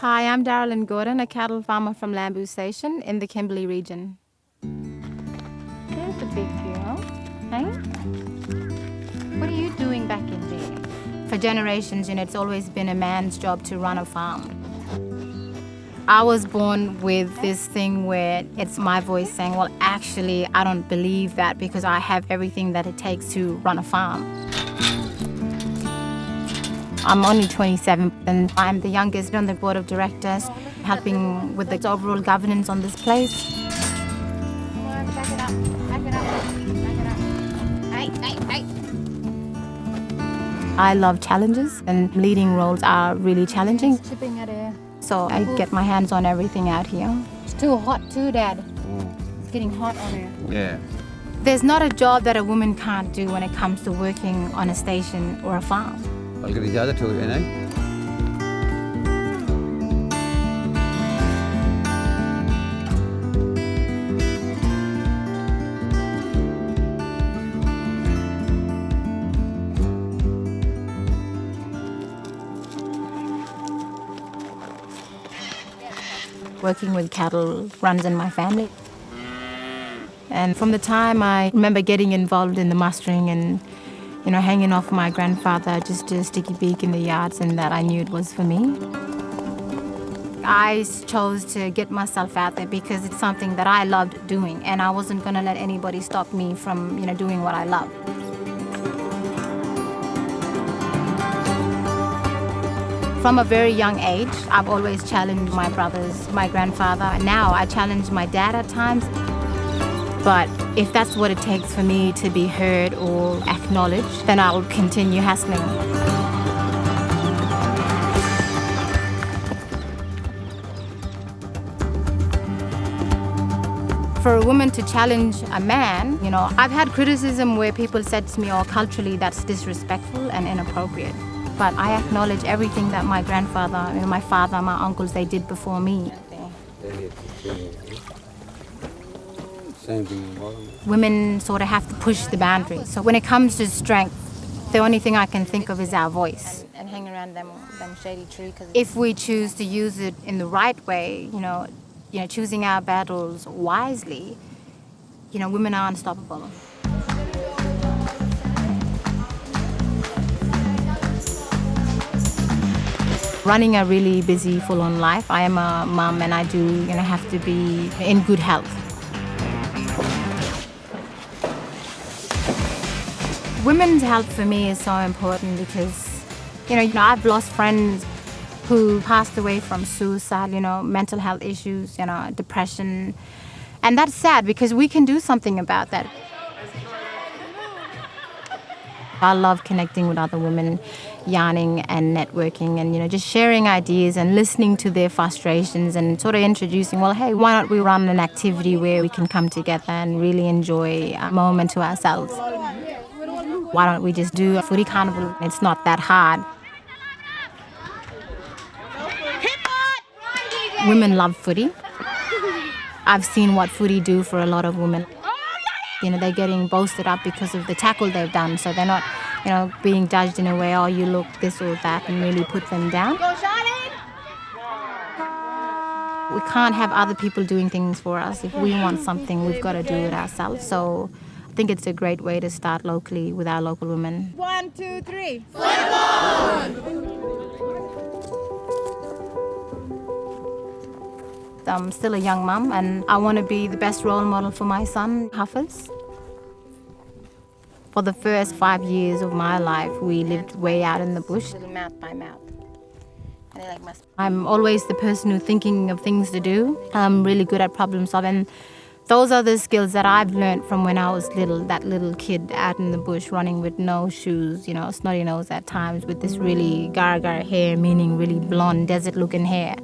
Hi, I'm Darrylin, a cattle farmer from Lamboo Station in the Kimberley region. There's the big girl. Hey? What are you doing back in there? For generations, it's always been a man's job to run a farm. I was born with this thing where it's my voice saying, well, actually, I don't believe that because I have everything that it takes to run a farm. I'm only 27 and I'm the youngest on the board of directors, helping with the overall governance on this place. Back it up. Hey. I love challenges and leading roles are really challenging. Chipping at air. So I get my hands on everything out here. It's too hot too, Dad. It's getting hot on here. Yeah. There's not a job that a woman can't do when it comes to working on a station or a farm. I'll get the other two, Working with cattle runs in my family. And from the time I remember getting involved in the mustering and hanging off my grandfather just to sticky beak in the yards, and that I knew it was for me. I chose to get myself out there because it's something that I loved doing, and I wasn't going to let anybody stop me from, doing what I love. From a very young age, I've always challenged my brothers, my grandfather. Now I challenge my dad at times. But if that's what it takes for me to be heard or acknowledged, then I'll continue hustling. For a woman to challenge a man, I've had criticism where people said to me, culturally that's disrespectful and inappropriate. But I acknowledge everything that my grandfather, my father, my uncles, they did before me. Same thing. Women sort of have to push the boundaries. So when it comes to strength, the only thing I can think of is our voice. And hang around them shady trees. If we choose to use it in the right way, choosing our battles wisely, women are unstoppable. Running a really busy, full-on life. I am a mum and I do have to be in good health. Women's health for me is so important because, I've lost friends who passed away from suicide, mental health issues, depression. And that's sad because we can do something about that. I love connecting with other women, yarning and networking and, just sharing ideas and listening to their frustrations and sort of introducing, well, hey, why don't we run an activity where we can come together and really enjoy a moment to ourselves? Why don't we just do a footy carnival? It's not that hard. Women love footy. I've seen what footy do for a lot of women. They're getting boasted up because of the tackle they've done, so they're not, being judged in a way, you look this or that, and really put them down. We can't have other people doing things for us. If we want something, we've got to do it ourselves. So I think it's a great way to start locally with our local women. 1, 2, 3. I'm still a young mum and I want to be the best role model for my son, Hafiz. For the first 5 years of my life, we lived way out in the bush. Mouth by mouth. I'm always the person who's thinking of things to do. I'm really good at problem solving. Those are the skills that I've learned from when I was little, that little kid out in the bush running with no shoes, snotty nose at times with this really gara hair, meaning really blonde, desert-looking hair.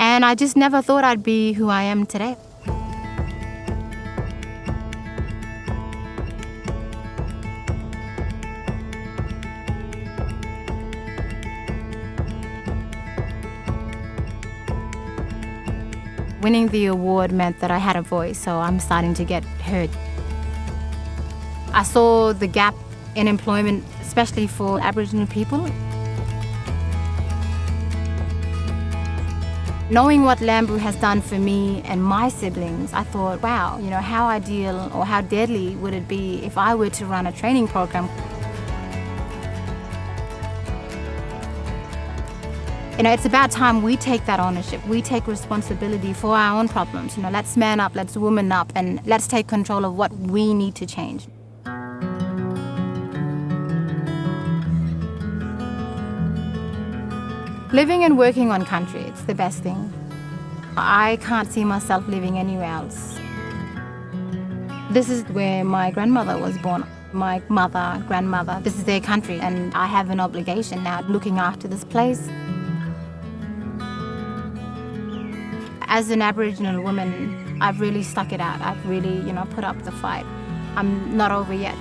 And I just never thought I'd be who I am today. Winning the award meant that I had a voice, so I'm starting to get heard. I saw the gap in employment, especially for Aboriginal people. Knowing what Lamboo has done for me and my siblings, I thought, wow, how ideal or how deadly would it be if I were to run a training program. It's about time we take that ownership. We take responsibility for our own problems. Let's man up, let's woman up, and let's take control of what we need to change. Living and working on country, it's the best thing. I can't see myself living anywhere else. This is where my grandmother was born. My mother, grandmother, this is their country, and I have an obligation now looking after this place. As an Aboriginal woman, I've really stuck it out. I've really, put up the fight. I'm not over yet.